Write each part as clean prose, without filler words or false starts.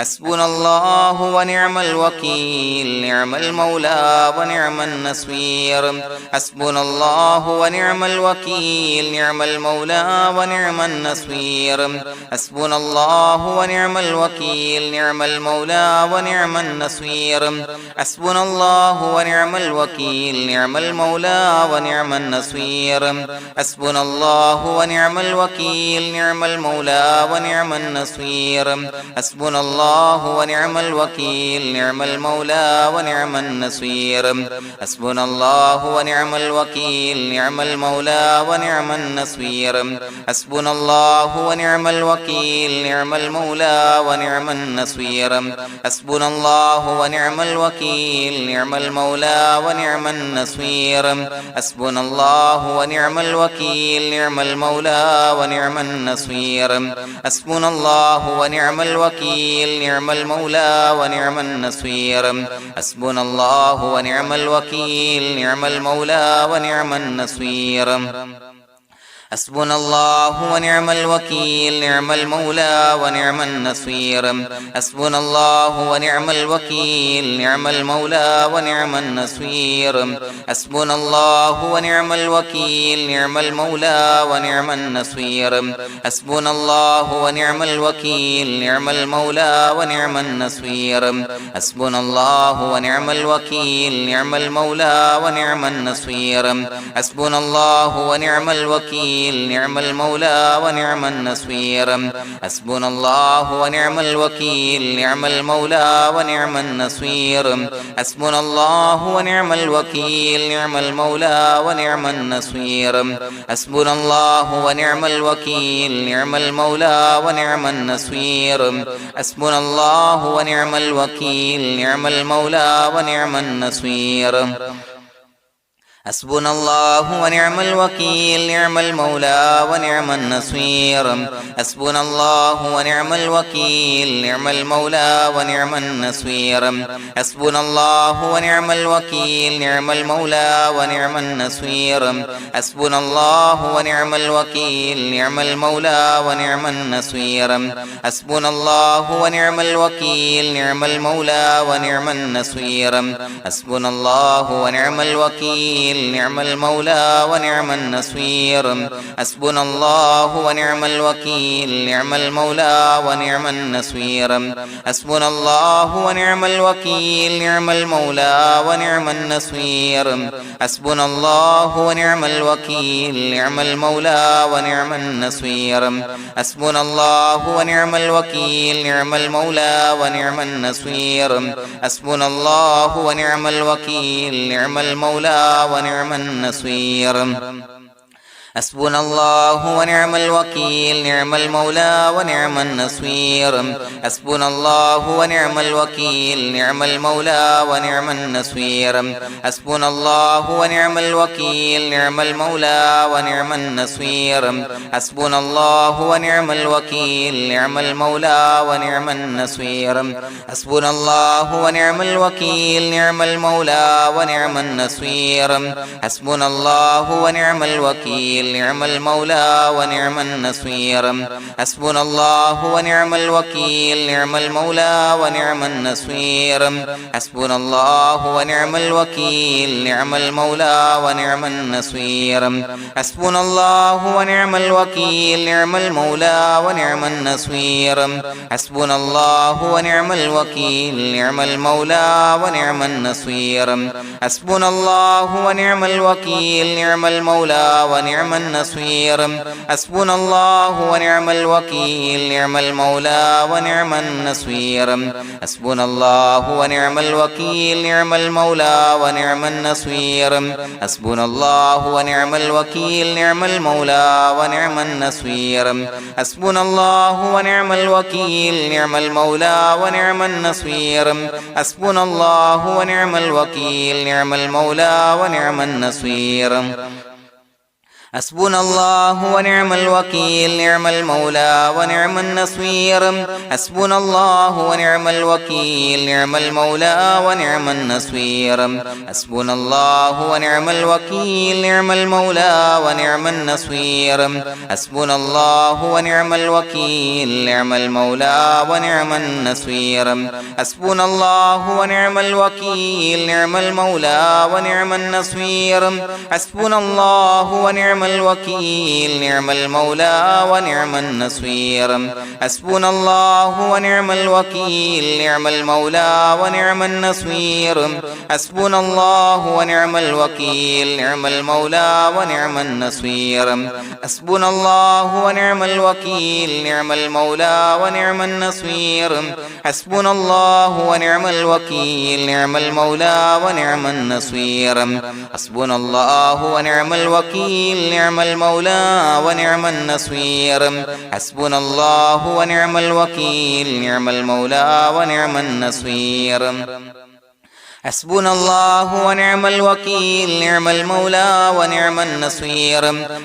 حسبنا الله ونعم الوكيل نعم المولى ونعم النصير حسبنا الله ونعم الوكيل نعم المولى ونعم النصير حسبنا الله ونعم الوكيل نعم المولى ونعم النصير حسبنا الله ونعم الوكيل نعم المولى ونعم النصير حسبنا الله ونعم الوكيل نعم المولى ونعم النصير حسبنا الله ونعم الوكيل نعم المولى ونعم النصير حسبنا الله ونعم الوكيل نعم المولى ونعم النصير حسبنا الله ونعم الوكيل نعم المولى ونعم النصير حسبنا الله ونعم الوكيل نعم المولى ونعم النصير حسبنا الله ونعم الوكيل نعم المولى ونعم النصير حسبنا الله ونعم الوكيل نعم المولى ونعم النصير حسبنا الله ونعم الوكيل نعم المولى ونعم النصير حسبنا الله ونعم الوكيل نعم المولى ونعم النصير حسبنا الله ونعم الوكيل نعم المولى ونعم النصير حسبنا الله ونعم الوكيل نعم المولى ونعم النصير حسبنا الله ونعم الوكيل نعم المولى ونعم النصير حسبنا الله ونعم الوكيل نعم المولى ونعم النصير حسبنا الله ونعم الوكيل نعم المولى ونعم النصير حسبنا الله ونعم الوكيل نعم المولى ونعم النصير حسبنا الله ونعم الوكيل نعم المولى ونعم النصير حسبنا الله ونعم الوكيل نعم المولى ونعم النصير حسبنا الله ونعم الوكيل نعم المولى ونعم النصير حسبنا الله ونعم الوكيل نعم المولى ونعم النصير حسبنا الله ونعم الوكيل نعم المولى ونعم النصير حسبنا الله ونعم الوكيل نعم المولى ونعم النصير حسبنا الله ونعم الوكيل نعم المولى ونعم النصير حسبنا الله ونعم الوكيل نعم المولى ونعم النصير حسبنا الله ونعم الوكيل نعم المولى ونعم النصير حسبنا الله ونعم الوكيل نعم المولى ونعم النصير حسبنا الله ونعم الوكيل نعم المولى ونعم النصير حسبنا الله ونعم الوكيل نعم المولى ونعم النصير حسبنا الله ونعم الوكيل نعم المولى ونعم النصير حسبنا الله ونعم الوكيل نعم المولى ونعم النصير حسبنا الله ونعم الوكيل نعم المولى ونعم النصير حسبنا الله ونعم الوكيل نعم المولى ونعم النصير حسبنا الله ونعم الوكيل نعم المولى ونعم النصير حسبنا الله ونعم الوكيل نعم المولى ونعم النصير حسبنا الله ونعم الوكيل نعم المولى ونعم النصير حسبنا الله ونعم الوكيل نعم المولى ونعم النصير حسبنا الله ونعم الوكيل نعم المولى ونعم النصير حسبنا الله ونعم الوكيل نعم المولى ونعم النصير حسبنا الله ونعم الوكيل نعم المولى ونعم النصير حسبنا الله ونعم الوكيل نعم المولى ونعم النصير حسبنا الله ونعم الوكيل نعم المولى ونعم النصير حسبنا الله ونعم الوكيل نعم المولى ونعم النصير حسبنا الله ونعم الوكيل نعم المولى ونعم النصير حسبنا الله ونعم الوكيل نعم المولى ونعم النصير حسبنا الله ونعم الوكيل نعم المولى ونعم النصير حسبنا الله ونعم الوكيل نعم المولى ونعم النصير حسبنا الله ونعم الوكيل نعم المولى ونعم النصير حسبنا الله ونعم الوكيل نعم المولى ونعم النصير حسبنا الله ونعم الوكيل نعم المولى ونعم النصير حسبنا الله ونعم الوكيل نعم المولى ونعم النصير حسبنا الله ونعم الوكيل نعم المولى ونعم النصير حسبنا الله ونعم الوكيل نعم المولى ونعم النصير حسبنا الله ونعم الوكيل نعم المولى ونعم النصير حسبنا الله ونعم الوكيل نعم المولى ونعم النصير حسبنا الله ونعم الوكيل نعم المولى ونعم النصير حسبنا الله ونعم الوكيل نعم المولى ونعم النصير حسبنا الله ونعم الوكيل نعم المولى ونعم النصير حسبنا الله ونعم الوكيل نعم المولى ونعم النصير حسبنا الله ونعم الوكيل نعم المولى ونعم النصير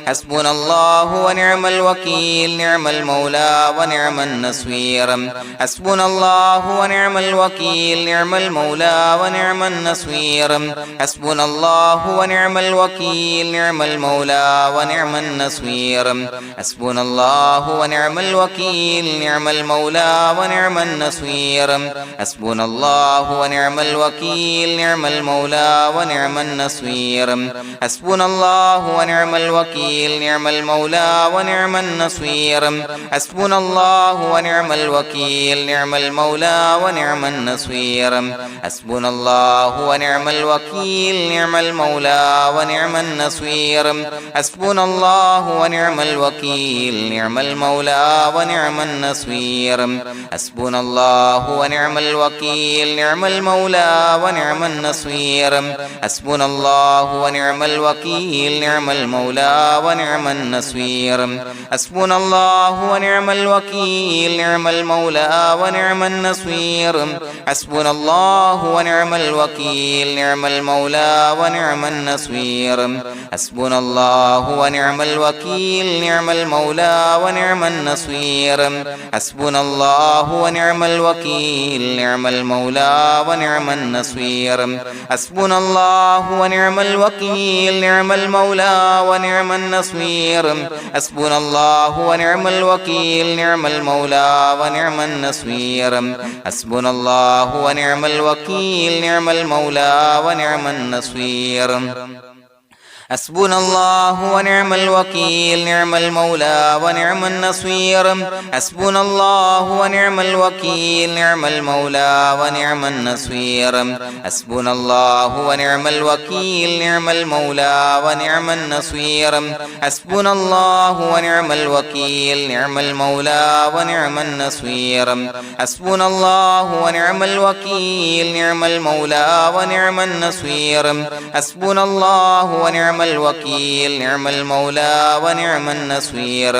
حسبنا الله ونعم الوكيل نعم المولى ونعم النصير حسبنا الله ونعم الوكيل نعم المولى ونعم النصير حسبنا الله ونعم الوكيل نعم المولى ونعم النصير حسبنا الله ونعم الوكيل نعم المولى ونعم النصير حسبنا الله ونعم الوكيل نعم المولى ونعم النصير حسبنا الله ونعم الوكيل نعم المولى ونعم النصير حسبنا الله ونعم الوكيل نعم المولى ونعم النصير حسبنا الله ونعم الوكيل نعم المولى ونعم النصير حسبنا الله ونعم الوكيل نعم المولى ونعم النصير حسبنا الله ونعم الوكيل نعم المولى ونعم النصير حسبنا الله ونعم الوكيل نعم المولى ونعم النصير حسبنا الله ونعم الوكيل نعم المولى ونعم النصير حسبنا الله ونعم الوكيل نعم المولى ونعم النصير حسبنا الله ونعم الوكيل نعم المولى ونعم النصير حسبنا الله ونعم الوكيل نعم المولى ونعم النصير حسبنا الله ونعم الوكيل نعم المولى ونعم النصير حسبنا الله ونعم الوكيل نعم المولى ونعم النصير حسبنا الله ونعم الوكيل نعم المولى ونعم النصير حسبنا الله ونعم الوكيل نعم المولى ونعم النصير حسبنا الله ونعم الوكيل نعم المولى ونعم النصير حسبنا الله ونعم الوكيل نعم المولى ونعم النصير حسبنا الله ونعم الوكيل نعم المولى ونعم النصير حسبنا الله ونعم الوكيل نعم المولى ونعم النصير حسبنا الله ونعم الوكيل نعم المولى ونعم النصير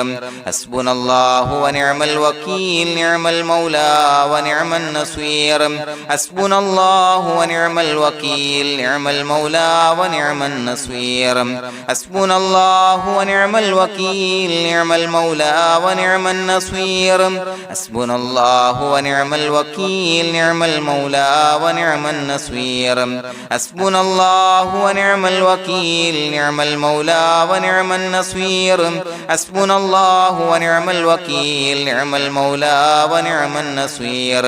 حسبنا الله ونعم الوكيل نعم المولى ونعم النصير حسبنا الله ونعم الوكيل نعم المولى ونعم النصير حسبنا الله ونعم الوكيل نعم المولى ونعم النصير حسبنا الله ونعم الوكيل نعم المولى ونعم النصير حسبنا الله ونعم الوكيل نعم المولى ونعم النصير حسبنا الله ونعم الوكيل نعم المولى ونعم النصير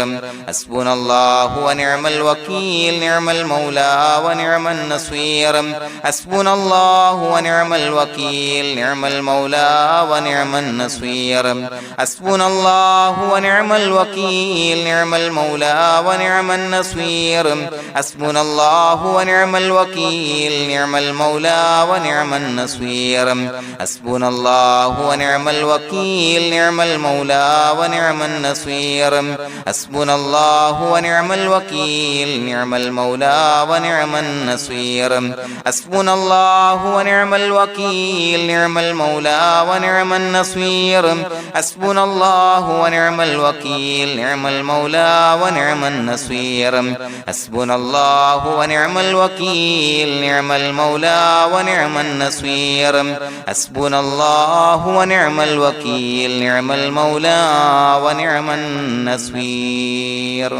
حسبنا الله ونعم الوكيل نعم المولى ونعم النصير حسبنا الله ونعم الوكيل نعم المولى ونعم النصير حسبنا الله ونعم الوكيل نعم المولى ونعم النصير حسبنا الله ونعم الوكيل نعم المولى ونعم النصير حسبنا الله ونعم الوكيل نعم المولى ونعم النصير حسبنا الله ونعم الوكيل نعم المولى ونعم النصير حسبنا الله ونعم الوكيل نعم المولى ونعم النصير حسبنا الله ونعم الوكيل نعم المولى ونعم النصير حسبنا الله ونعم الوكيل نعم المولى ونعم النصير حسبنا الله ونعم الوكيل نعم المولى ونعم النصير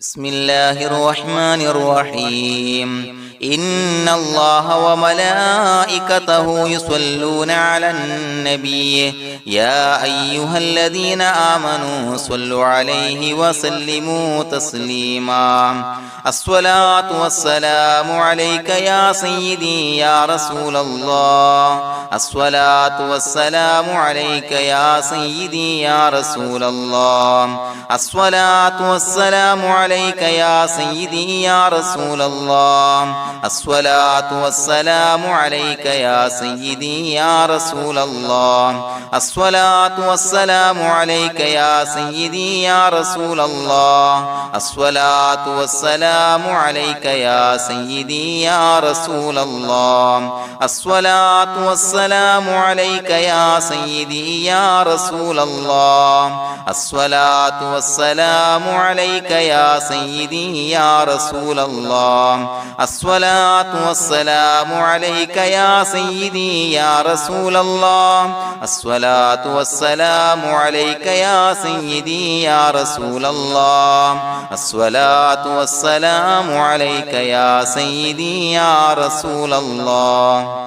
بسم الله الرحمن الرحيم إن الله وملائكته يصلون على النبي يا أيها الذين آمنوا صلوا عليه وسلموا تسليما الصلاة والسلام عليك يا سيدي يا رسول الله الصلاة والسلام عليك يا سيدي يا رسول الله الصلاة والسلام عليك يا سيدي يا رسول الله الصلاة والسلام عليك يا سيدي يا رسول الله الصلاة والسلام عليك يا سيدي يا رسول الله الصلاة والسلام عليك يا سيدي يا رسول الله الصلاة والسلام عليك يا سيدي يا رسول الله الصلاة والسلام عليك يا سيدي يا رسول الله الصلاة والسلام عليك يا سيدي يا رسول الله الصلاة والسلام عليك يا سيدي يا رسول الله الصلاة والسلام عليك يا سيدي يا رسول الله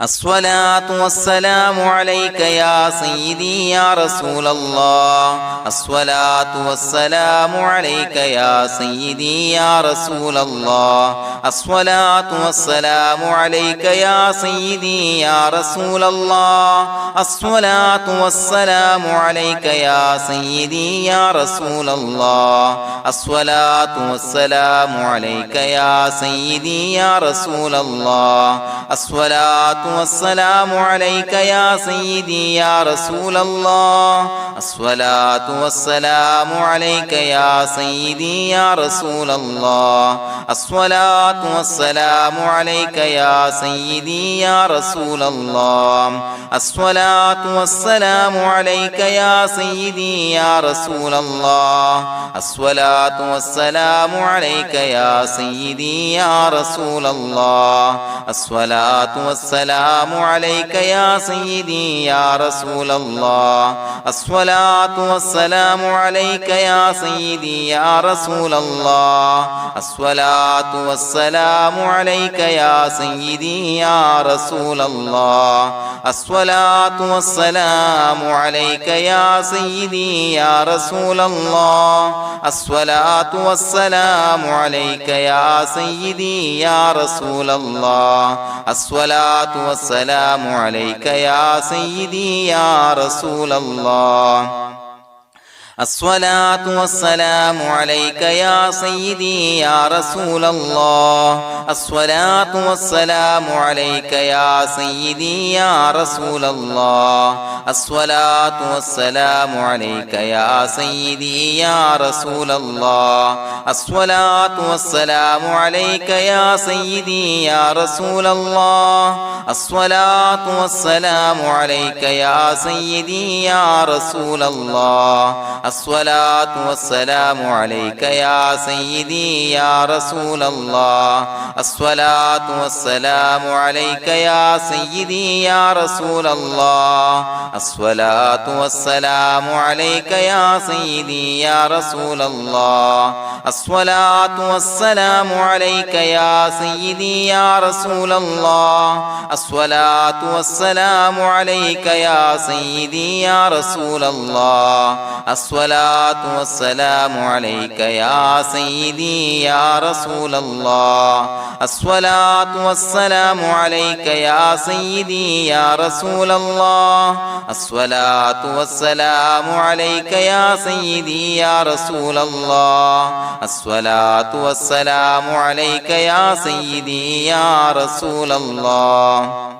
الصلاة والسلام عليك يا سيدي يا رسول الله الصلاة والسلام عليك يا سيدي يا رسول الله الصلاة والسلام عليك يا سيدي يا رسول الله الصلاة والسلام عليك يا سيدي يا رسول الله الصلاة والسلام عليك يا سيدي يا رسول الله الصلاة والسلام عليك يا سيدي يا رسول الله الصلاة والسلام عليك يا سيدي يا رسول الله الصلاة والسلام عليك يا سيدي يا رسول الله الصلاة والسلام عليك يا سيدي يا رسول الله الصلاة والسلام عليك يا سيدي يا رسول الله الصلاة والسلام عليك يا سيدي يا رسول الله الصلاة والسلام عليك يا سيدي يا رسول الله الصلاة والسلام عليك يا سيدي يا رسول الله الصلاة والسلام عليك يا سيدي يا رسول الله الصلاة والسلام عليك يا سيدي يا رسول الله الصلاة والسلام عليك يا سيدي يا رسول الله الصلاة والسلام عليك يا سيدي يا رسول الله الصلاة والسلام عليك يا سيدي يا رسول الله الصلاة والسلام عليك يا سيدي يا رسول الله الصلاة والسلام عليك يا سيدي يا رسول الله الصلاة والسلام عليك يا سيدي يا رسول الله الصلاة والسلام عليك يا سيدي يا رسول الله الصلاة والسلام عليك يا سيدي يا رسول الله الصلاة والسلام عليك يا سيدي يا رسول الله الصلاة والسلام عليك يا سيدي يا رسول الله الصلاة والسلام عليك يا سيدي يا رسول الله الصلاة والسلام عليك يا سيدي يا رسول الله الصلاة والسلام عليك يا سيدي يا رسول الله الصلاة والسلام عليك يا سيدي يا رسول الله الصلاة والسلام عليك يا سيدي يا رسول الله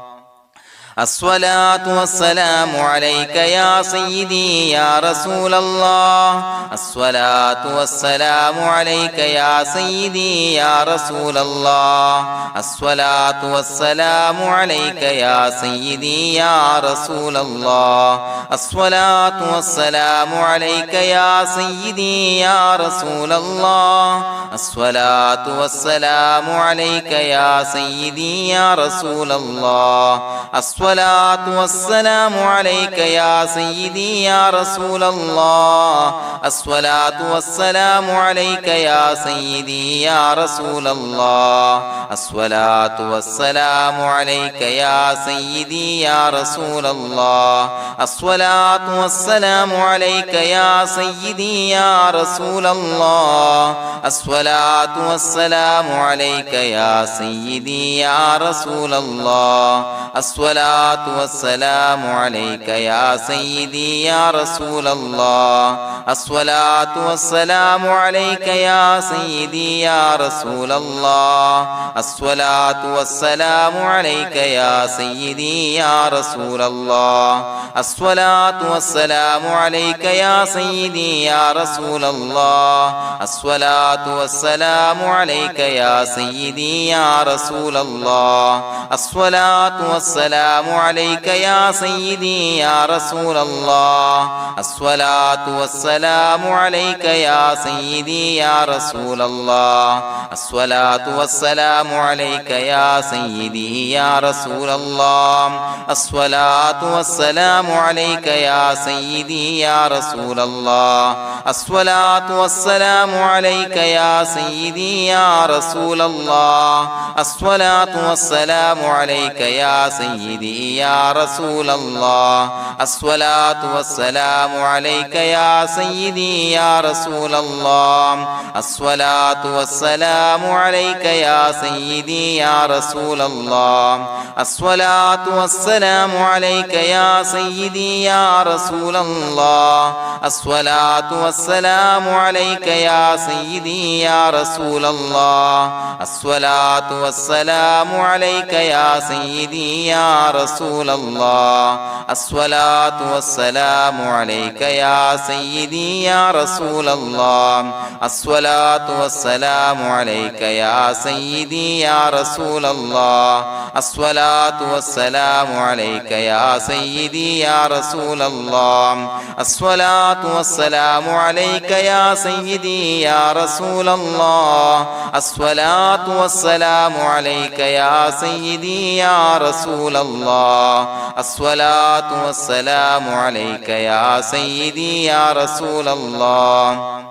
الصلاة والسلام عليك يا سيدي يا رسول الله الصلاة والسلام عليك يا سيدي يا رسول الله الصلاة والسلام عليك يا سيدي يا رسول الله الصلاة والسلام عليك يا سيدي يا رسول الله الصلاة والسلام عليك يا سيدي يا رسول الله الصلاة والسلام عليك يا سيدي يا رسول الله الصلاة والسلام عليك يا سيدي يا رسول الله الصلاة والسلام عليك يا سيدي يا رسول الله الصلاة والسلام عليك يا سيدي يا رسول الله الصلاة والسلام عليك يا سيدي يا رسول الله الصلاة والسلام عليك يا سيدي يا رسول الله الصلاة والسلام عليك يا سيدي يا رسول الله الصلاة والسلام عليك يا سيدي يا رسول الله الصلاة والسلام عليك يا سيدي يا رسول الله الصلاة والسلام عليك يا سيدي يا رسول الله الصلاة والسلام عليك يا سيدي يا رسول الله الصلاة والسلام عليك يا سيدي يا رسول الله الصلاة والسلام عليك يا سيدي يا رسول الله الصلاة والسلام عليك يا سيدي يا رسول الله الصلاة والسلام عليك يا سيدي يا رسول الله الصلاة والسلام عليك يا سيدي يا رسول الله الصلاة والسلام عليك يا سيدي يا رسول الله الصلاة والسلام عليك يا سيدي يا رسول الله الصلاة والسلام عليك يا سيدي يا رسول الله الصلاة والسلام عليك يا سيدي يا رسول الله الصلاة والسلام عليك يا سيدي يا رسول الله الصلاة والسلام عليك يا سيدي يا رسول الله الصلاة والسلام عليك يا سيدي يا رسول الله الصلاة والسلام عليك يا سيدي يا رسول الله الصلاة والسلام عليك يا سيدي يا رسول الله الصلاة والسلام عليك يا سيدي يا رسول الله الصلاة والسلام عليك يا سيدي يا رسول الله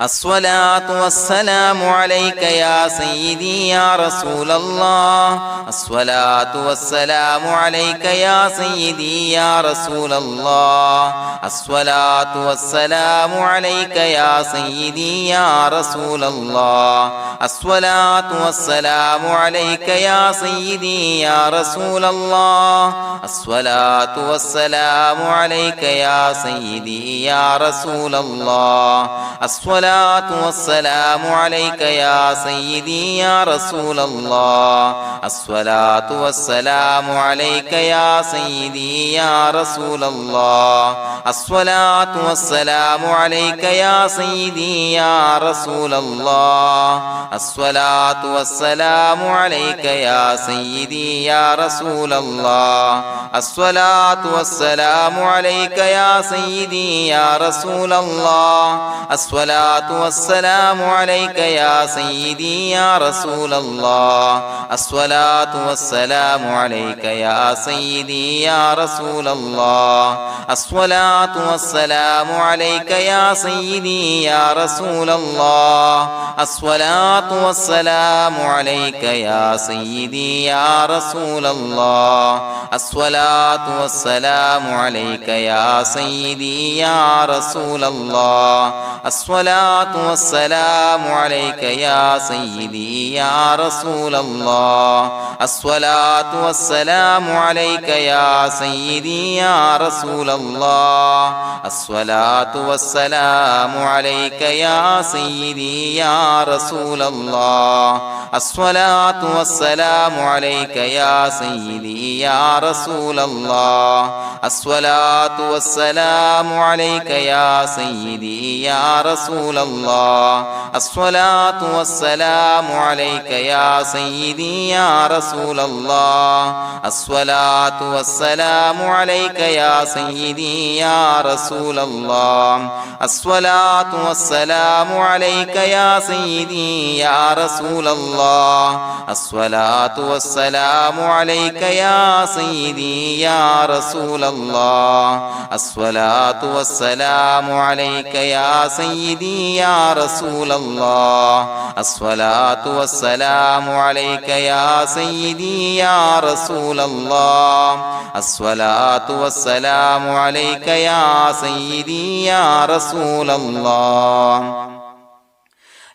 الصلاة والسلام عليك يا سيدي يا رسول الله الصلاة والسلام عليك يا سيدي يا رسول الله الصلاة والسلام عليك يا سيدي يا رسول الله الصلاة والسلام عليك يا سيدي يا رسول الله الصلاة والسلام عليك يا سيدي يا رسول الله الصلاة والسلام عليك يا سيدي يا رسول الله الصلاة والسلام عليك يا سيدي يا رسول الله الصلاة والسلام عليك يا سيدي يا رسول الله الصلاة والسلام عليك يا سيدي يا رسول الله الصلاة والسلام عليك يا سيدي يا رسول الله الصلاة والسلام عليك يا سيدي يا رسول الله الصلاة والسلام عليك يا سيدي يا رسول الله الصلاة والسلام عليك يا سيدي يا رسول الله الصلاة والسلام عليك يا سيدي يا رسول الله الصلاة والسلام عليك يا سيدي يا رسول الله الصلاة الصلاة والسلام عليك يا سيدي يا رسول الله الصلاة والسلام عليك يا سيدي يا رسول الله الصلاة والسلام عليك يا سيدي يا رسول الله الصلاة والسلام عليك يا سيدي يا رسول الله الصلاة والسلام عليك يا سيدي يا رسول الله الصلاة والسلام عليك يا سيدي يا رسول الله الصلاة والسلام عليك يا سيدي يا رسول الله الصلاة والسلام عليك يا سيدي يا رسول الله الصلاة والسلام عليك يا سيدي يا رسول الله الصلاة والسلام عليك يا سيدي يا رسول الله الصلاة والسلام عليك يا سيدي يا رسول الله الصلاة والسلام عليك يا سيدي يا رسول الله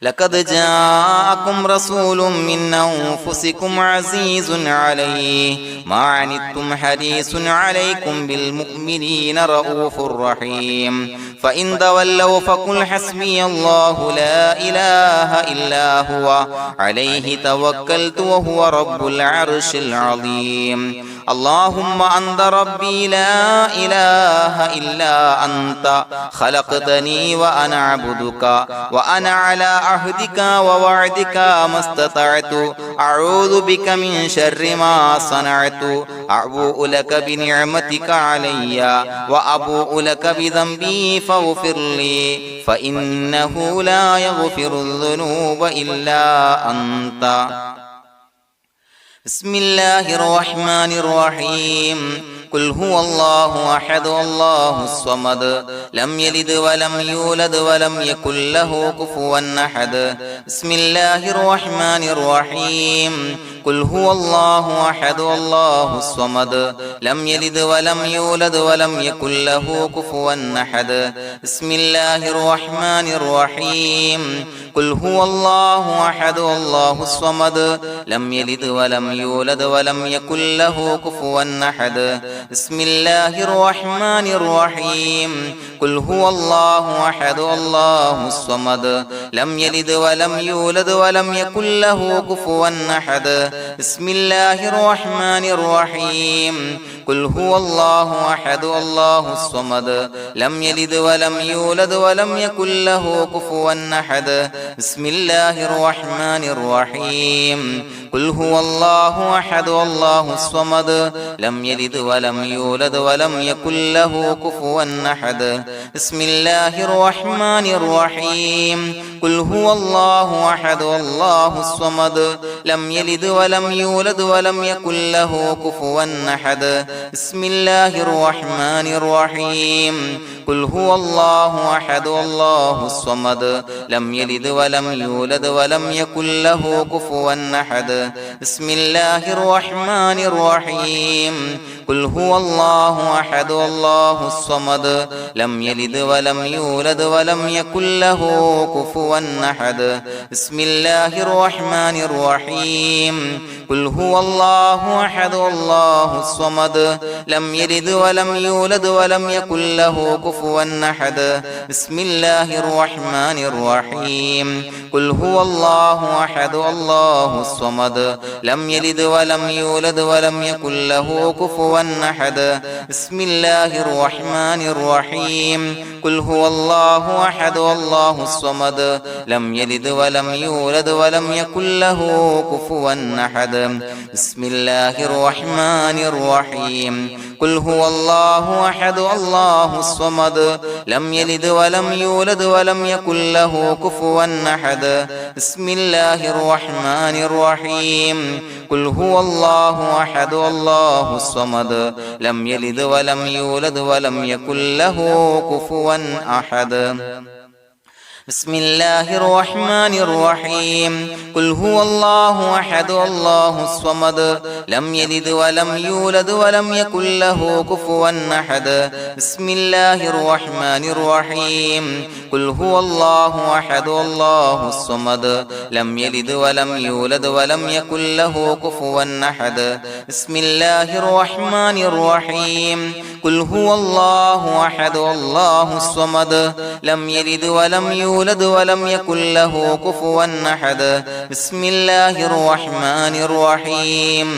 لقد جاءكم رسول من أنفسكم عزيز عليه ما عنتم حريص عليكم بالمؤمنين رؤوف رحيم فإن تولوا فقل حسبي الله لا إله إلا هو عليه توكلت وهو رب العرش العظيم اللهم أنت ربي لا إله إلا أنت خلقتني وأنا عبدك وأنا على عهدك ووعدك ما استطعت أعوذ بك من شر ما صنعت أبوء لك بنعمتك علي وأبوء لك بذنبي فاغفر لي فإنه لا يغفر الذنوب إلا أنت بسم الله الرحمن الرحيم قل هو الله أحد الله الصمد لم يلد ولم يولد ولم يكن له كفوا أحد بسم الله الرحمن الرحيم قل هو الله أحد الله الصمد لم يلد ولم يولد ولم يكن له كفوا أحد بسم الله الرحمن الرحيم قل هو الله أحد الله الصمد لم يلد ولم يولد ولم يكن له كفوا أحد بسم الله الرحمن الرحيم قل هو الله أحد الله الصمد لم يلد ولم يولد ولم يكن له كفوا أحد بسم الله الرحمن الرحيم قل هو الله أحد الله الصمد لم يلد ولم يولد ولم يكن له كفوا أحد بسم الله الرحمن الرحيم قل هو الله أحد الله الصمد لم يلد ولم يولد ولم يكن له كفوا أحد بسم الله الرحمن الرحيم قل هو الله أحد الله الصمد لم يلد ولم يولد ولم يكن له كفوا أحد بسم الله الرحمن الرحيم قل هو الله أحد الله الصمد لم يلد ولم يولد ولم يكن له كفوا أحد بسم الله الرحمن الرحيم قل هو الله أحد الله الصمد لم يلد ولم يولد ولم يكن له كفوا أحد بسم الله الرحمن الرحيم قل هو الله أحد الله الصمد لم يلد ولم يولد ولم يكن له كفوا أحد بسم الله الرحمن الرحيم قل هو الله أحد الله الصمد لم يلد ولم يولد ولم يكن له كفوا أحد بسم الله الرحمن الرحيم قل هو الله أحد الله الصمد لم يلد ولم يولد ولم يكن له كفوا أحد بسم الله الرحمن الرحيم قل هو الله أحد الله الصمد لم يلد ولم يولد ولم يكن له كفوا أحد بسم الله الرحمن الرحيم قل هو الله أحد الله الصمد لم يلد ولم يولد ولم يكن له كفوا أحد بسم الله الرحمن الرحيم قل هو الله أحد الله الصمد لم يلد ولم يولد ولم يكن له كفوا أحد بسم الله الرحمن الرحيم قل هو الله أحد الله الصمد لم يلد ولم يولد ولم يكن له كفوا أحد بسم الله الرحمن الرحيم قل هو الله أحد الله الصمد لم يلد ولم يولد ولم يكن له كفوا أحد بسم الله الرحمن الرحيم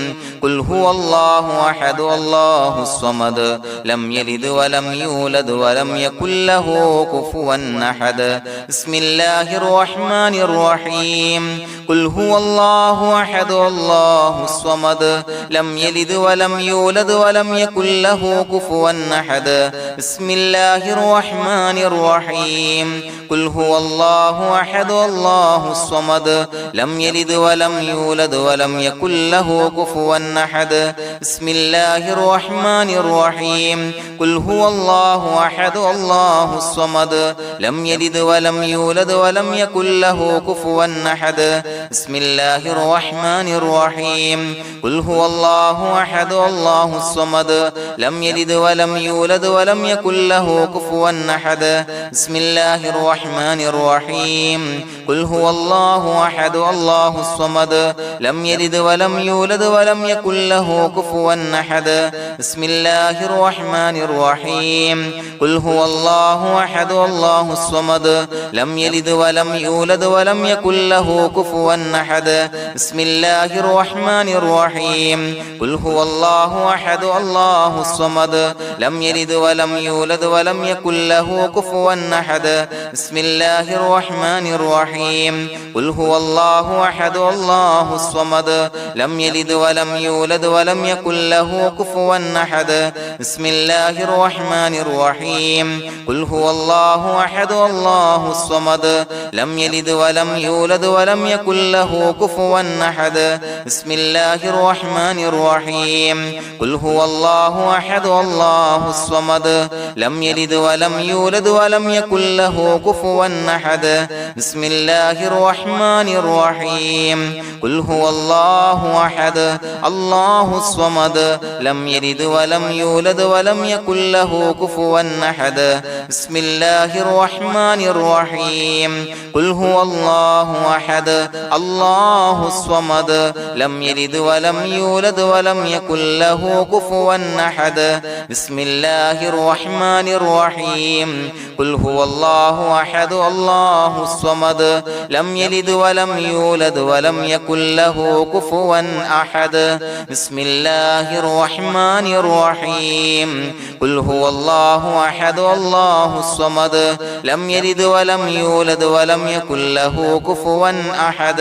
قل هو الله أحد الله الصمد لم يلد ولم يولد ولم يكن له كفوا أحد بسم الله الرحمن الرحيم قل هو الله أحد الله الصمد لم يلد ولم يولد ولم يكن له كفوا أحد بسم الله الرحمن الرحيم قل هو الله أحد الله الصمد لم يلد ولم يولد ولم يكن له كفوا أحد بسم الله الرحمن الرحيم قل هو الله أحد الله الصمد لم يلد ولم يولد ولم يكن له كفوا أحد بسم الله الرحمن الرحيم قل هو الله أحد الله الصمد لم يلد ولم يولد ولم يكن له كفوا أحد بسم الله الرحمن الرحيم قل هو الله أحد الله الصمد لم يلد ولم يولد ولم يكن له كفوا أحد بسم الله الرحمن الرحيم قل هو الله أحد الله الصمد لم يلد ولم يولد ولم يكن له كفوا أحد بسم الله الرحمن الرحيم قل هو الله أحد الله الصمد لم يلد ولم يولد ولم يكن له كفوا أحد بسم الله الرحمن الرحيم قل هو الله أحد الله الصمد لم يلد ولم يولد ولم يكن له كفوا أحد بسم الله الرحمن الرحيم قل هو الله أحد الله الصمد لم يلد ولم يولد ولم يكن له كفوا أحد بسم الله الرحمن الرحيم قل هو الله أحد الله الصمد لم يلد ولم يولد ولم يكن له كفوا أحد بسم الله الرحمن الرحيم قل هو الله أحد الله الصمد لم يلد ولم يولد ولم يكن له كفوا أحد بسم الله الرحمن الرحيم قل هو الله أحد الله الصمد لم يلد ولم يولد ولم يكن له كفوا أحد بسم الله الرحمن الرحيم قل هو الله أحد الله الصمد لم يلد ولم يولد ولم يكن له كفوا أحد بسم الله الرحمن الرحيم قل هو الله أحد الله الصمد لم يلد ولم يولد ولم يكن له كفوا أحد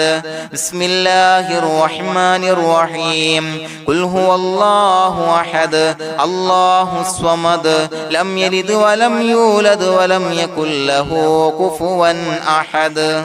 بسم الله الرحمن الرحيم قل هو الله أحد الله الصمد لم يلد ولم يولد ولم يكن له كفوا أحد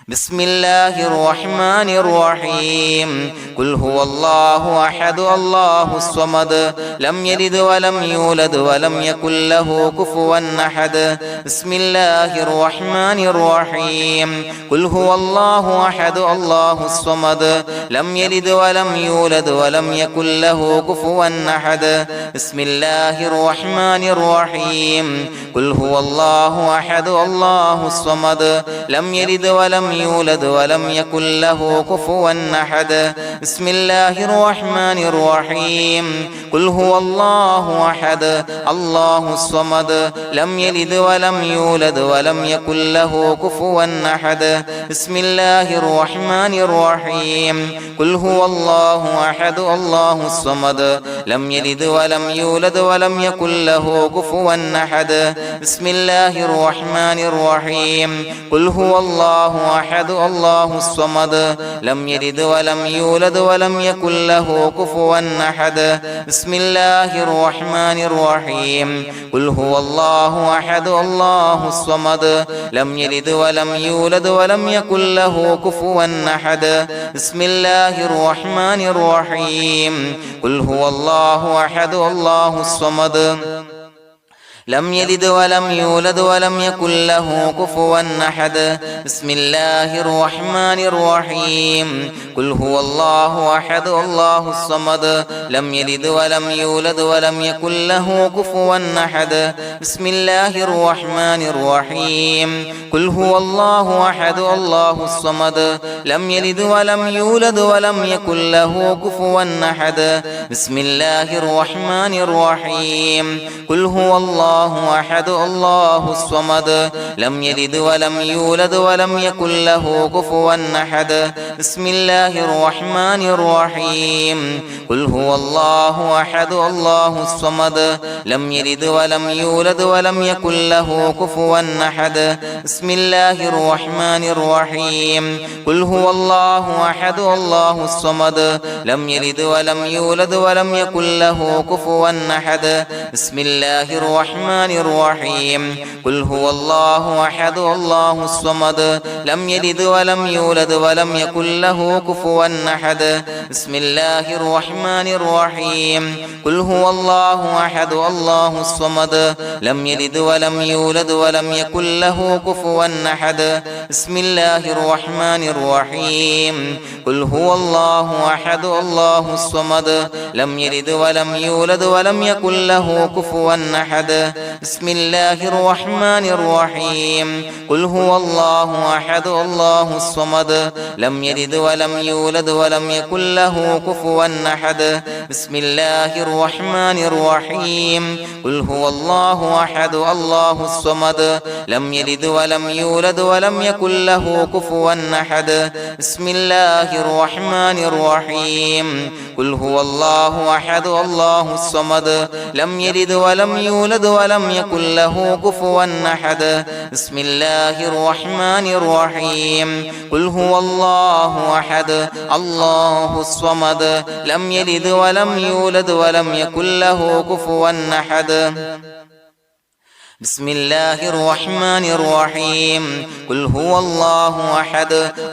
بسم الله الرحمن الرحيم قل هو الله أحد الله الصمد لم يلد ولم يولد ولم يكن له كفوا أحد بسم الله الرحمن الرحيم قل هو الله أحد الله الصمد لم يلد ولم يولد ولم يكن له كفوا أحد بسم الله الرحمن الرحيم قل هو الله أحد الله الصمد لم يلد ولم يولد ولم يكن له كفوا أحد بسم الله الرحمن الرحيم قل هو الله أحد الله الصمد لم يلد ولم يولد ولم يكن له كفوا أحد بسم الله الرحمن الرحيم قل هو الله أحد الله الصمد لم يلد ولم يولد ولم يكن له كفوا أحد بسم الله الرحمن الرحيم قل هو الله أحد الله الصمد لم يلد ولم يولد ولم يكن له كفوا أحد بسم الله الرحمن الرحيم قل هو الله أحد الله الصمد لم يلد ولم يولد ولم يكن له كفوا أحد بسم الله الرحمن الرحيم قل هو الله أحد الله الصمد لم يلد ولم يولد ولم يكن له كفوا أحد بسم الله الرحمن الرحيم قل هو الله أحد الله الصمد لم يلد ولم يولد ولم يكن له كفوا أحد بسم الله الرحمن الرحيم قل هو الله أحد الله الصمد لم يلد ولم يولد ولم يكن له كفوا أحد بسم الله الرحمن الرحيم قل هو الله أحد الله الصمد لم يلد ولم يولد ولم يكن له كفوا أحد بسم الله الرحمن الرحيم قل هو الله أحد الله الصمد لم يلد ولم يولد ولم يكن له كفوا أحد بسم الله الرحمن الرحيم قل هو الله أحد الله الصمد لم يلد ولم يولد ولم يكن له كفوا أحد بسم الله الرحمن الرحيم قل هو الله أحد الله الصمد لم يلد ولم يولد ولم يكن له كفوا أحد بسم الله الرحمن الرحيم قل هو الله أحد الله الصمد لم يلد ولم يولد ولم يكن له كفوا أحد بسم الله الرحمن الرحيم قل هو الله أحد الله الصمد لم يلد ولم يولد ولم يكن له كفوا أحد بسم الله الرحمن الرحيم قل هو الله أحد الله الصمد لم يلد ولم يولد ولم يكن له كفوا أحد بسم الله الرحمن الرحيم قل هو الله أحد الله الصمد لم يلد ولم يولد ولم يكن له كفوا أحد بسم الله الرحمن الرحيم قل هو الله أحد الله الصمد لم يلد ولم يولد ولم يكن له كفوا أحد بسم الله الرحمن الرحيم قل هو الله أحد الله الصمد لم يلد ولم يولد ولم يكن له كفوا أحد بسم الله الرحمن الرحيم قل هو الله أحد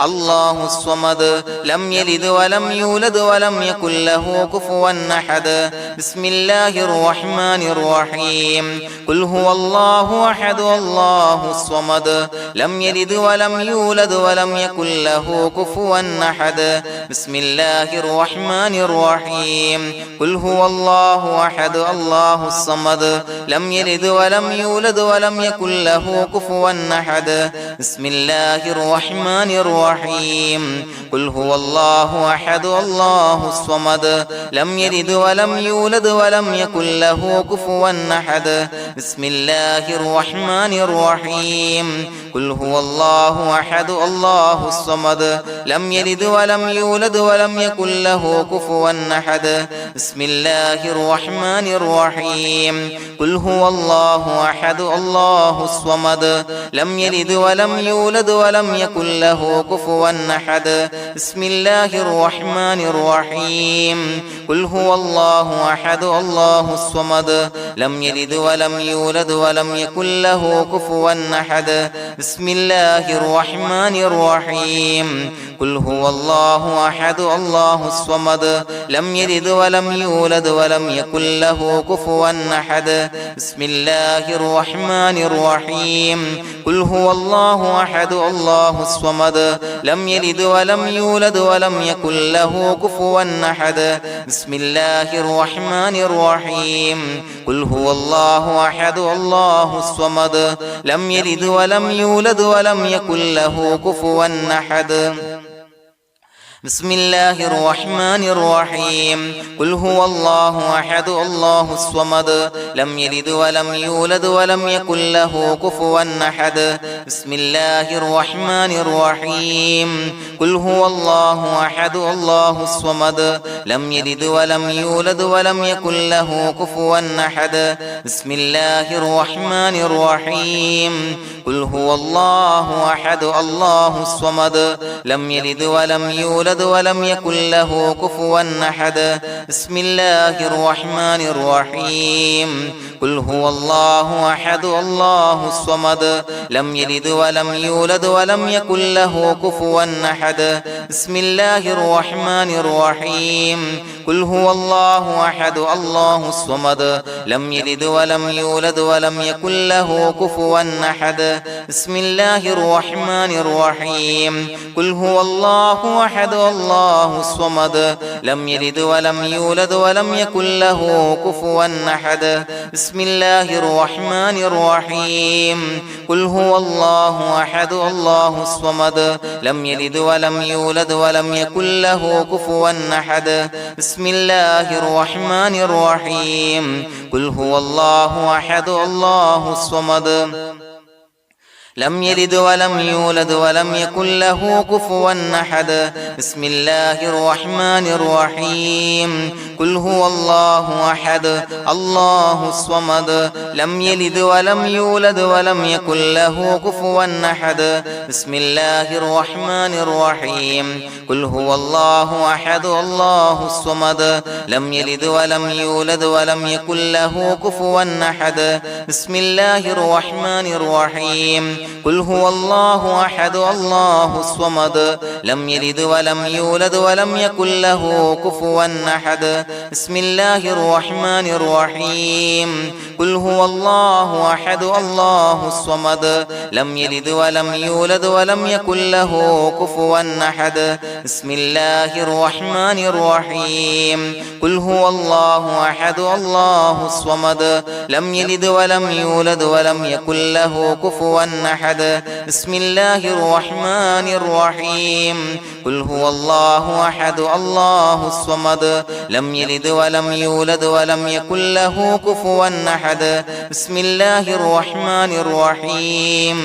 الله الصمد لم يلد ولم يولد ولم يكن له كفوا أحد بسم الله الرحمن الرحيم قل هو الله أحد الله الصمد لم يلد ولم يولد ولم يكن له كفوا أحد بسم الله الرحمن الرحيم قل هو الله أحد الله الصمد لم يلد ولم يولد ولم يكن له كفوا أحد بسم الله الرحمن الرحيم قل هو الله أحد الله الصمد لم يلد ولم يولد ولم يكن له كفوا أحد بسم الله الرحمن الرحيم قل هو الله أحد الله الصمد لم يلد ولم يولد ولم يكن له كفوا أحد بسم الله الرحمن الرحيم قل هو الله أحد الله الصمد لم يلد ولم يولد ولم يكن له كفوا أحد بسم الله الرحمن الرحيم قل هو الله أحد الله الصمد لم يلد ولم يولد ولم يكن له كفوا أحد بسم الله الرحمن الرحيم قل هو الله أحد الله الصمد لم يلد ولم يولد ولم يكن له كفوا أحد بسم الله الرحمن الرحيم قل هو الله أحد الله الصمد لم يلد ولم يولد ولم يكن له كفوا أحد بسم الله الرحمن الرحيم قل هو الله أحد الله الصمد لم يلد ولم يولد ولم يكن له كفوا أحد بسم الله الرحمن الرحيم قل هو الله أحد الله الصمد لم يلد ولم يولد ولم يكن له كفوا أحد بسم الله الرحمن الرحيم قل هو الله أحد الله الصمد لم يلد ولم يولد ولم يكن له كفوا أحد بسم الله الرحمن الرحيم قل هو الله أحد الله الصمد لم يلد ولم يولد يولد ولم يكن له كفوا أحد بسم الله الرحمن الرحيم قل هو الله أحد الله الصمد لم يلد ولم يولد ولم يكن له كفوا أحد بسم الله الرحمن الرحيم قل هو الله أحد الله الصمد لم يلد ولم يولد ولم يكن له كفوا أحد بسم الله الرحمن الرحيم قل هو الله أحد الله الصمد لم يلد ولم يولد ولم يكن له كفوا أحد بسم الله الرحمن الرحيم قل هو الله أحد الله الصمد لم يلد ولم يولد ولم يكن له كفوا أحد بسم الله الرحمن الرحيم قل هو الله أحد الله الصمد لم يلد ولم يولد ولم يكن له كفوا أحد بسم الله الرحمن الرحيم قل هو الله أحد الله الصمد لم يلد ولم يولد ولم يكن له كفوا أحد بسم الله الرحمن الرحيم قل هو الله أحد الله الصمد لم يلد ولم يولد ولم يكن له كفوا أحد بسم الله الرحمن الرحيم قل هو الله أحد الله الصمد لم يلد ولم يولد ولم يكن له كفوا أحد بسم الله الرحمن الرحيم قل هو الله أحد الله الصمد لم يلد ولم يولد ولم يكن له كفوا أحد بسم الله الرحمن الرحيم قل هو الله أحد الله الصمد لم يلد ولم يولد ولم يكن له كفوا أحد بسم الله الرحمن الرحيم قل هو الله أحد الله الصمد لم يلد ولم يولد ولم يكن له كفوا أحد بسم الله الرحمن الرحيم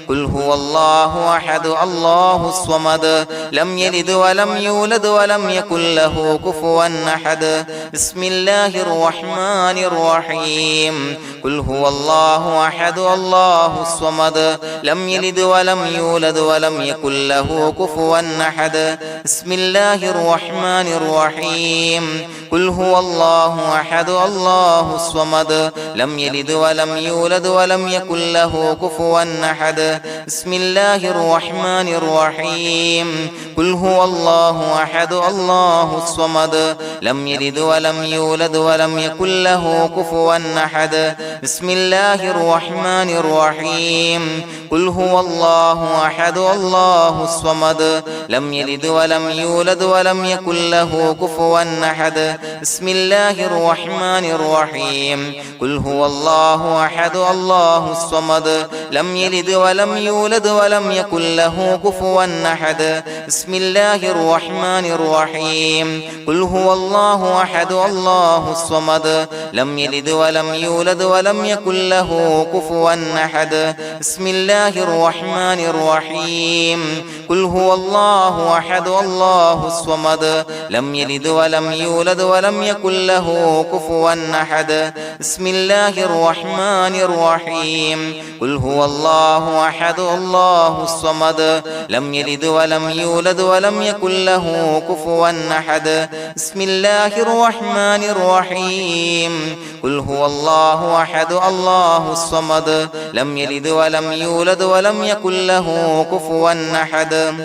قل هو الله أحد الله الصمد لم يلد ولم يولد ولم يكن له كفوا أحد بسم الله الرحمن الرحيم قل هو الله أحد الله الصمد لم يلد ولم يولد ولم يكن له كفوا أحد بسم الله الرحمن الرحيم قل هو الله أحد الله الصمد لم يلد ولم يولد ولم يكن له كفوا أحد بسم الله الرحمن الرحيم قل هو الله أحد الله الصمد لم يلد ولم يولد ولم يكن له كفوا أحد بسم الله الرحمن الرحيم قل هو الله أحد الله الصمد لم يلد ولم يولد ولم يكن له كفوا أحد بسم الله الرحمن الرحيم قل هو الله أحد الله الصمد لم يلد ولم يولد ولم يكن له كفوا أحد بسم الله الرحمن الرحيم قل هو الله أحد الله الصمد لم يلد ولم يولد ولم يكن له كفوا أحد بسم الله الرحمن الرحيم قل هو الله أحد الله الصمد لم يلد ولم يولد ولم يكن له كفوا أحد بسم الله الرحمن الرحيم قل هو الله أحد الله الصمد لم يلد ولم يولد ولم يكن له كفوا أحد بسم الله الرحمن الرحيم قل هو الله أحد الله الصمد لم يلد ولم يولد ولم يكن له كفوا أحد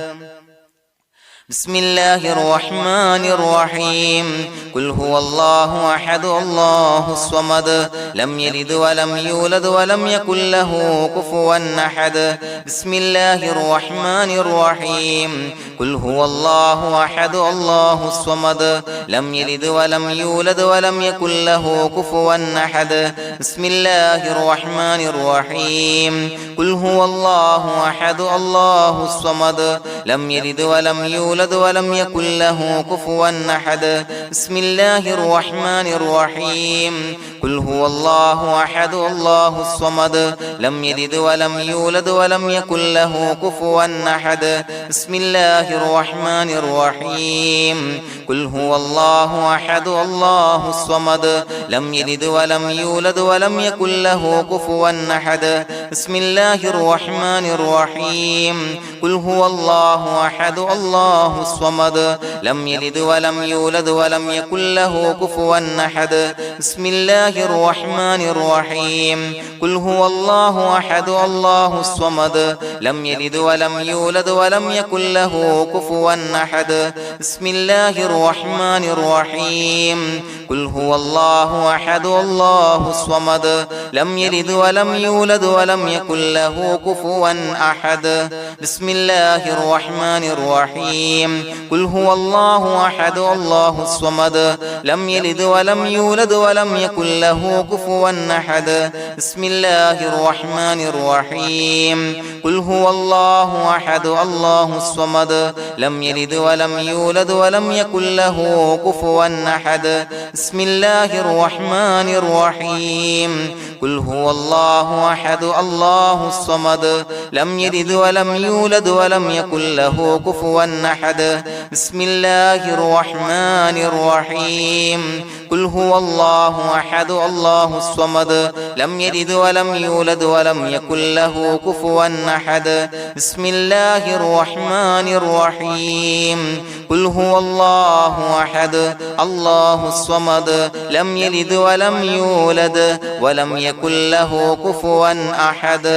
بسم الله الرحمن الرحيم قل هو الله أحد الله الصمد لم يلد ولم يولد ولم يكن له كفوا أحد بسم الله الرحمن الرحيم قل هو الله أحد الله الصمد لم يلد ولم يولد ولم يكن له كفوا أحد بسم الله الرحمن الرحيم قل هو الله أحد الله الصمد لم يلد ولم يولد ولم يكن له كفوا أحد بسم الله الرحمن الرحيم قل هو الله أحد الله الصمد لم يلد ولم يولد ولم يكن له كفوا أحد بسم الله الرحمن الرحيم قل هو الله أحد الله الصمد لم يلد ولم يولد ولم يكن له كفوا أحد بسم الله الرحمن الرحيم قل هو الله الله أحد الله الصمد لم يلد ولم يولد ولم يكن له كفوا أحد بسم الله الرحمن الرحيم قل هو الله أحد الله الصمد لم يلد ولم يولد ولم يكن له كفوا أحد بسم الله الرحمن الرحيم قل هو الله أحد الله الصمد لم يلد ولم يولد ولم يكن له كفوا أحد بسم الله الرحمن الرحيم قل هو الله أحد الله الصمد لم يلد ولم يولد ولم يكن له كفوا أحد بسم الله الرحمن الرحيم قل هو الله أحد الله الصمد لم يلد ولم يولد ولم يكن له كفوا أحد بسم الله الرحمن الرحيم قل هو الله أحد الله الصمد لم يلد ولم يولد ولم يكن له كفوا أحد بسم الله الرحمن الرحيم قل هو الله أحد الله الصمد لم يلد ولم يولد ولم يكن له كفوا أحد بسم الله الرحمن الرحيم قل هو الله أحد الله الصمد لم يلد ولم يولد ولم يكن له كفوا أحد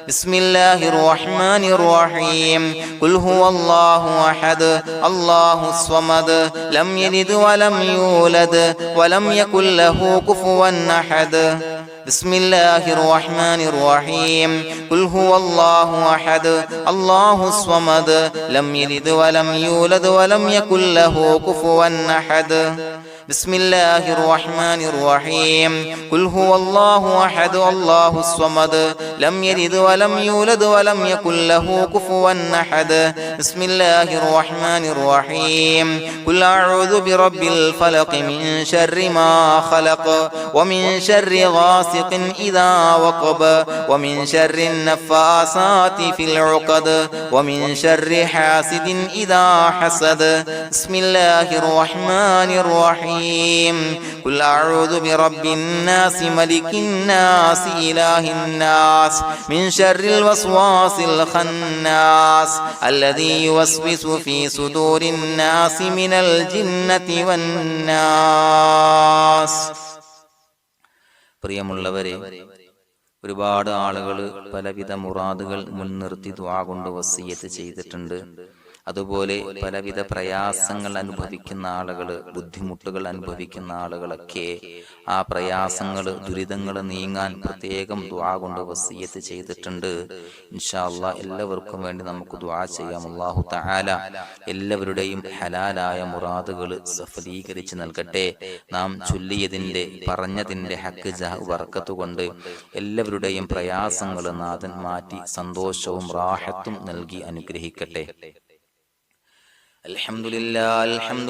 بسم الله الرحمن الرحيم قل هو الله أحد الله الصمد لم يلد ولم يولد ولم يكن له كفوا أحد بسم الله الرحمن الرحيم قل هو الله أحد الله الصمد لم يلد ولم يولد ولم يكن له كفوا أحد بسم الله الرحمن الرحيم قل هو الله أحد الله الصمد لم يلد ولم يولد ولم يكن له كفوا أحد بسم الله الرحمن الرحيم قل أعوذ برب الفلق من شر ما خلق ومن شر غاسق إذا وقب ومن شر النفاثات في العقد ومن شر حاسد إذا حسد بسم الله الرحمن الرحيم قل أعوذ برب الناس ملك الناس إله الناس من شر الوسواس الخناس الذي يوسوس في صدور الناس من الجنة والناس. പ്രിയമുള്ളവരെ, ഒരുപാട് ആളുകൾ പലവിധ മുറാദുകൾ മുൻനിർത്തി ദുആ കൊണ്ട് വസിയ്യത്ത് ചെയ്തിട്ടുണ്ട്. അതുപോലെ പലവിധ പ്രയാസങ്ങൾ അനുഭവിക്കുന്ന ആളുകൾ, ബുദ്ധിമുട്ടുകൾ അനുഭവിക്കുന്ന ആളുകളൊക്കെ ആ പ്രയാസങ്ങൾ, ദുരിതങ്ങൾ നീങ്ങാൻ പ്രത്യേകം ദുആ കൊണ്ട് വസിയ്യത്ത് ചെയ്തിട്ടുണ്ട്. ഇൻഷാ അല്ലാഹ് എല്ലാവർക്കും വേണ്ടി നമുക്ക് ദുആ ചെയ്യാം. അല്ലാഹു തആല എല്ലാവരുടെയും ഹലാലായ മുറാദുകൾ സഫലീകരിച്ച് നൽകട്ടെ. നാം ചൊല്ലിയതിന്റെ, പറഞ്ഞതിന്റെ ഹക്ക് ജാഹ് ബർക്കത്ത് കൊണ്ട് എല്ലാവരുടെയും പ്രയാസങ്ങൾ നാഥൻ മാറ്റി സന്തോഷവും റാഹത്തും നൽകി അനുഗ്രഹിക്കട്ടെ. الحمد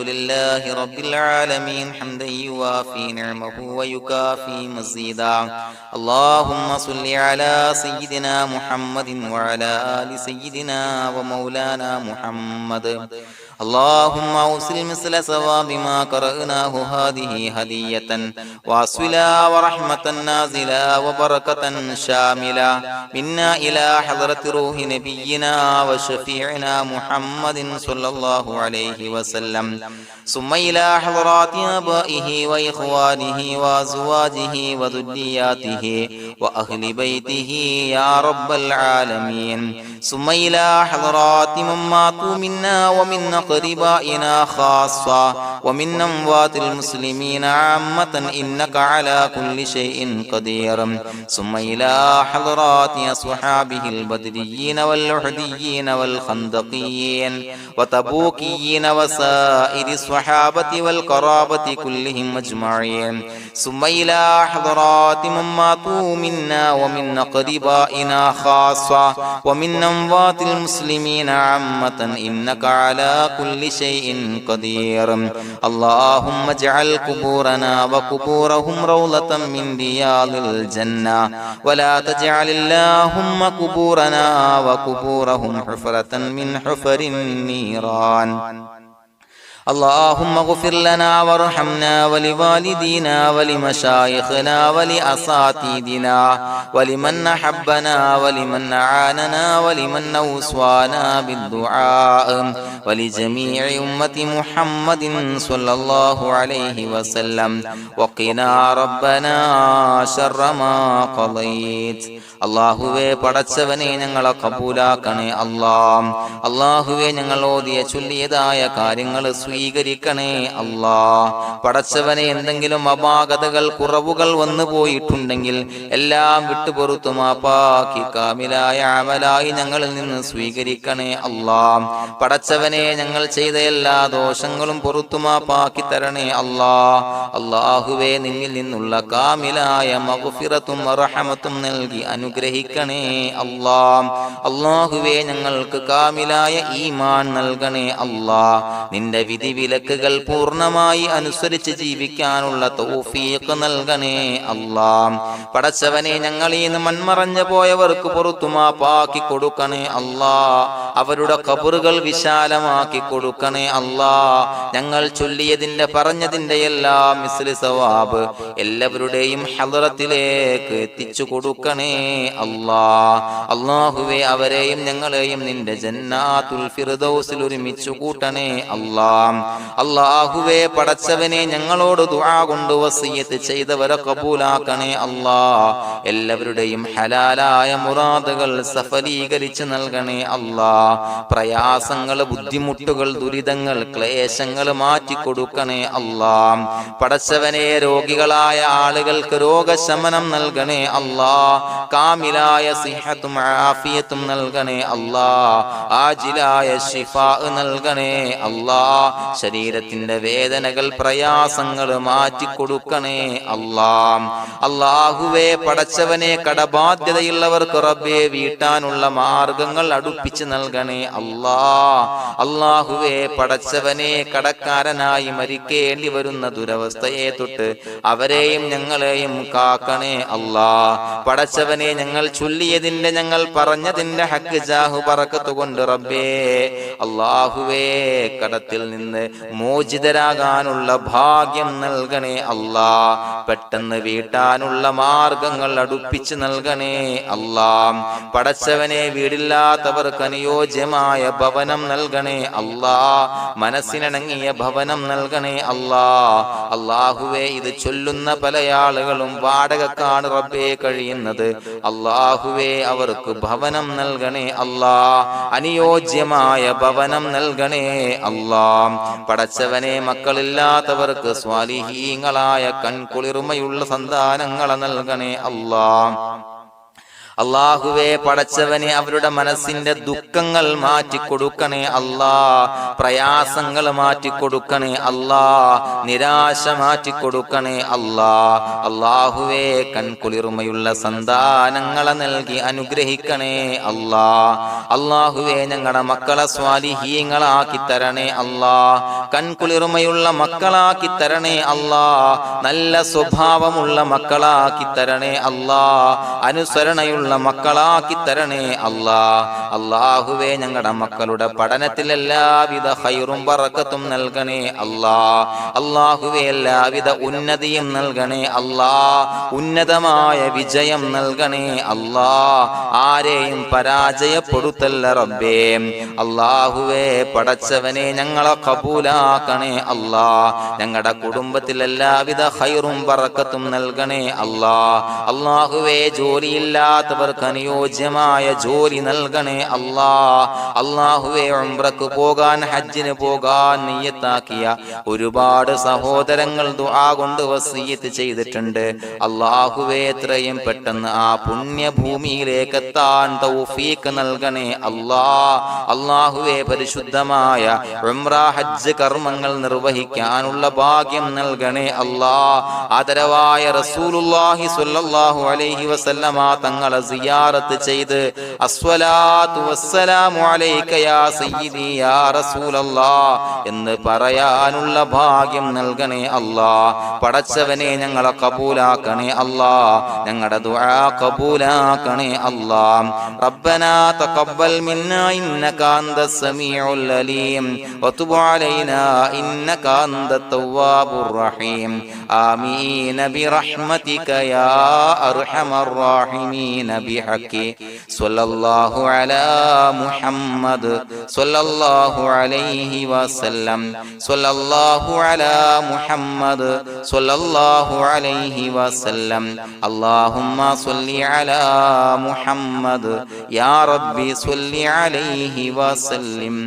لله رب العالمين حمدا يوافي نعمه ويكافي مزيدا. اللهم صل على سيدنا محمد وعلى آل سيدنا ومولانا محمد. اللهم أوصل مثل ثواب ما قرأناه هذه هدية واصلا ورحمة نازلا وبركة شاملة منا إلى حضرة روح نبينا وشفيعنا محمد صلى الله عليه وسلم، ثم إلى حضرات آبائه وإخوانه وأزواجه وذرياته وأهل بيته يا رب العالمين، ثم إلى حضرات من ماتوا منا ومن أقربائنا خاصة ومن أموات المسلمين عامة إنك على كل شيء قدير، ثم إلى حضرات أصحابه البدريين والأحديين والخندقيين وتبوكيين وسائر الصحابة والقرابة كلهم أجمعين، ثم إلى حضرات من ماتوا منا ومن أقربائنا خاصة ومن أموات المسلمين عامة إنك على كل شيء قدير. اللهم اجعل قبورنا وقبورهم روضة من رياض الجنة، ولا تجعل اللهم قبورنا وقبورهم حفرة من حفر النيران. اللهم اغفر لنا وارحمنا ولوالدينا ولمشايخنا ولأساتذتنا ولمن أحبنا ولمن أعاننا ولمن أوصانا بالدعاء ولجميع أمة محمد صلى الله عليه وسلم وقنا ربنا شر ما قضيت. അള്ളാഹുവേ പടച്ചവനെ ഞങ്ങളെ കബൂലാക്കണേ അല്ലാഹ്. അള്ളാഹുവേ ഞങ്ങൾ ഓതിയ ചൊല്ലിയതായ കാര്യങ്ങൾ സ്വീകരിക്കണേ അല്ലാഹ്. പടച്ചവനെ എന്തെങ്കിലും അപാകതകൾ കുറവുകൾ വന്നു പോയിട്ടുണ്ടെങ്കിൽ എല്ലാം വിട്ടുപൊറുത്തു മാപ്പാക്കി കാമിലായ അമലായി ഞങ്ങളിൽ നിന്ന് സ്വീകരിക്കണേ അല്ലാഹ്. പടച്ചവനെ ഞങ്ങൾ ചെയ്ത എല്ലാ ദോഷങ്ങളും പൊറുത്തു മാപ്പാക്കി തരണേ അല്ലാഹ്. അള്ളാഹുവേ നിന്നിൽ നിന്നുള്ള കാമിലായ മഗ്ഫിറത്തും റഹമത്തും നൽകി അനുഗ്രഹിക്കണേ അല്ലാഹ്. അല്ലാഹുവേ ഞങ്ങൾക്ക് കാമിലായ ഈമാൻ നൽകണേ അല്ലാഹ്. നിന്റെ വിധി വിലക്കുകൾ പൂർണ്ണമായി അനുസരിച്ച് ജീവിക്കാനുള്ള തൗഫീഖ് നൽകണേ അല്ലാഹ്. പടച്ചവനെ ഞങ്ങളിൽ നിന്ന് മൺമറഞ്ഞു പോയവർക്ക് പുറത്തു മാപ്പാക്കി കൊടുക്കണേ അല്ലാഹ്. അവരുടെ ഖബറുകൾ വിശാലമാക്കി കൊടുക്കണേ അല്ലാഹ്. ഞങ്ങൾ ചൊല്ലിയതിന്റെ പറഞ്ഞതിന്റെ എല്ലാം മിസ്ലി സവാബ് എല്ലാവരുടെയും ഹളറത്തിലേക്ക് എത്തിച്ചു കൊടുക്കണേ അല്ലാഹ്. അല്ലാഹുവേ അവരെയും ഞങ്ങളെയും നിന്റെ ജന്നാത്തുൽ ഫിർദൗസിൽ ഒരുമിച്ചു കൂട്ടണേ അല്ലാഹ്. അല്ലാഹുവേ പടച്ചവനെ ഞങ്ങളോട് ദുആ കൊണ്ട് വസിയത്ത് ചെയ്തവരെ കബൂലാക്കണേ അല്ലാഹ്. എല്ലാവരുടെയും ഹലാലായ മുറാദുകൾ സഫലീകരിച്ച് നൽകണേ അല്ലാഹ്. പ്രയാസങ്ങൾ, ബുദ്ധിമുട്ടുകൾ, ദുരിതങ്ങൾ, ക്ലേശങ്ങൾ മാറ്റിക്കൊടുക്കണേ അല്ലാഹ്. പടച്ചവനെ രോഗികളായ ആളുകൾക്ക് രോഗശമനം നൽകണേ അല്ലാഹ്. കാമിലായ സിഹത്തും ആഫിയത്തും നൽകണേ അല്ലാഹ്. ആജിലായ ശിഫാ നൽകണേ അല്ലാഹ്. ശരീരത്തിന്റെ വേദനകൾ, പ്രയാസങ്ങൾ മാറ്റിക്കൊടുക്കണേ അല്ലാഹ്. അല്ലാഹുവേ പടച്ചവനെ കടബാധ്യതയുള്ളവർക്ക് റബ്ബേ വീട്ടാനുള്ള മാർഗങ്ങൾ അടുപ്പിച്ച് നൽകണേ അല്ലാഹ്. അല്ലാഹുവേ പടച്ചവനെ കടക്കാരനായി മരിക്കേണ്ടി വരുന്ന ദുരവസ്ഥയെ തൊട്ട് അവരെയും ഞങ്ങളെയും കാക്കണേ അല്ലാഹ്. പടച്ചവനെ ഞങ്ങൾ ചൊല്ലിയതിന്റെ, ഞങ്ങൾ പറഞ്ഞതിന്റെ ഹക്ക് ജാഹു ബറക്കത്ത് കൊണ്ട് റബ്ബേ അല്ലാഹുവേ കടത്തിൽ നിന്ന് മോചിതരാകാനുള്ള ഭാഗ്യം നൽകണേ അല്ലാഹ്. പെട്ടെന്ന് വീട്ടാനുള്ള മാർഗങ്ങൾ അടുപ്പിച്ച് നൽകണേ അല്ലാഹ്. പടച്ചവനെ വീടില്ലാത്തവർക്ക് അനുയോജ്യമായ ഭവനം നൽകണേ അല്ലാഹ്. മനസ്സിനിണങ്ങിയ ഭവനം നൽകണേ അല്ലാഹ്. അല്ലാഹുവേ ഇത് ചൊല്ലുന്ന പല ആളുകളും വാടകക്കാണ് റബ്ബേ കഴിയുന്നത്. അല്ലാഹുവേ അവർക്ക് ഭവനം നൽകണേ അല്ലാഹ്. അനുയോജ്യമായ ഭവനം നൽകണേ അല്ലാഹ്. പടച്ചവനെ മക്കളില്ലാത്തവർക്ക് സ്വാലിഹീങ്ങളായ കൺകുളിർമയുള്ള സന്താനങ്ങളെ നൽകണേ അല്ലാഹ്. അല്ലാഹുവേ പടച്ചവനെ അവരുടെ മനസ്സിന്റെ ദുഃഖങ്ങൾ മാറ്റിക്കൊടുക്കണേ അല്ലാഹ്. പ്രയാസങ്ങൾ മാറ്റിക്കൊടുക്കണേ അല്ലാഹ്. നിരാശ മാറ്റിക്കൊടുക്കണേ അല്ലാഹ്. അല്ലാഹുവേ കൺകുളിർമയുള്ള സന്താനങ്ങളെ നൽകി അനുഗ്രഹിക്കണേ അല്ലാഹ്. അല്ലാഹുവേ ഞങ്ങളുടെ മക്കളെ സ്വാലിഹീങ്ങളാക്കി തരണേ അല്ലാഹ്. കൺകുളിർമയുള്ള മക്കളാക്കി തരണേ അല്ലാഹ്. നല്ല സ്വഭാവമുള്ള മക്കളാക്കി തരണേ അല്ലാഹ്. അനുസരണയുള്ള മക്കളാക്കി തരണേ അല്ലാഹ്. അല്ലാഹുവേ ഞങ്ങളുടെ മക്കളുടെ പഠനത്തിൽ എല്ലാവിധ ഖൈറും ബറക്കത്തും നൽകണേ അല്ലാഹ്. അല്ലാഹുവേ എല്ലാവിധ ഉന്നതിയും നൽകണേ അല്ലാഹ്. ഉന്നതമായ വിജയം നൽകണേ അല്ലാഹ്. ആരെയും പരാജയപ്പെടുത്തല്ല റബ്ബേ. അല്ലാഹുവേ പടച്ചവനെ ഞങ്ങളെ കബൂലാക്കണേ അല്ലാഹ്. ഞങ്ങളുടെ കുടുംബത്തിൽ എല്ലാവിധ ഖൈറും ബറക്കത്തും നൽകണേ അല്ലാഹ്. അല്ലാഹുവേ ജോലിയില്ലാത്ത അനുയോജ്യമായ ജോലി നൽകണേ അല്ലാഹ്. അല്ലാഹുവേ ഉംറക്ക് പോകാൻ, ഹജ്ജിന് പോകാൻ നിയ്യത്താക്കിയ ഒരുപാട് സഹോദരങ്ങൾ ദുആ കൊണ്ട് വസിയത്ത് ചെയ്തിട്ടുണ്ട്. അല്ലാഹുവേ എത്രയും പെട്ടെന്ന് ആ പുണ്യഭൂമിയിലേക്ക് എത്താൻ തൗഫീഖ് നൽകണേ അല്ലാഹ്. അല്ലാഹുവേ പരിശുദ്ധമായ ഉംറ ഹജ്ജ് കർമ്മങ്ങൾ നിർവഹിക്കാനുള്ള ഭാഗ്യം നൽകണേ അല്ലാഹ്. ആദരവായ റസൂലുള്ളാഹി സ്വല്ലല്ലാഹു അലൈഹി വസല്ലമ തങ്ങളെ സിയാറത്ത് ചെയ്ത് അസ്സലാത്തു വസ്സലാമു അലൈക യാ സയ്യിദി യാ റസൂലല്ലാഹ് എന്ന് പറയാനുള്ള ഭാഗ്യം നൽകണേ അല്ലാഹ്. പടച്ചവനെ ഞങ്ങളെ കബൂലാക്കണേ അല്ലാഹ്, ഞങ്ങളുടെ ദുആ കബൂലാക്കണേ അല്ലാഹ്. റബ്ബനാ തഖബ്ബൽ മിന്നാ ഇന്നക അന്തസ് സമീഉൽ അലീം വതുബ് അലൈനാ ഇന്നക അന്തത് തവ്വാബുർ റഹീം. ആമീൻ ബിറഹ്മതിക യാ അർഹമർ റഹീമീൻ ബിഹഖി സ്വല്ലല്ലാഹു അലാ മുഹമ്മദ് സ്വല്ലല്ലാഹു അലൈഹി വസല്ലം സ്വല്ലല്ലാഹു അലാ മുഹമ്മദ് സ്വല്ലല്ലാഹു അലൈഹി വസല്ലം. അല്ലാഹുമ്മ സ്വല്ലി അലാ മുഹമ്മദ് യാ റബ്ബി സ്വല്ലി അലൈഹി വസല്ലം.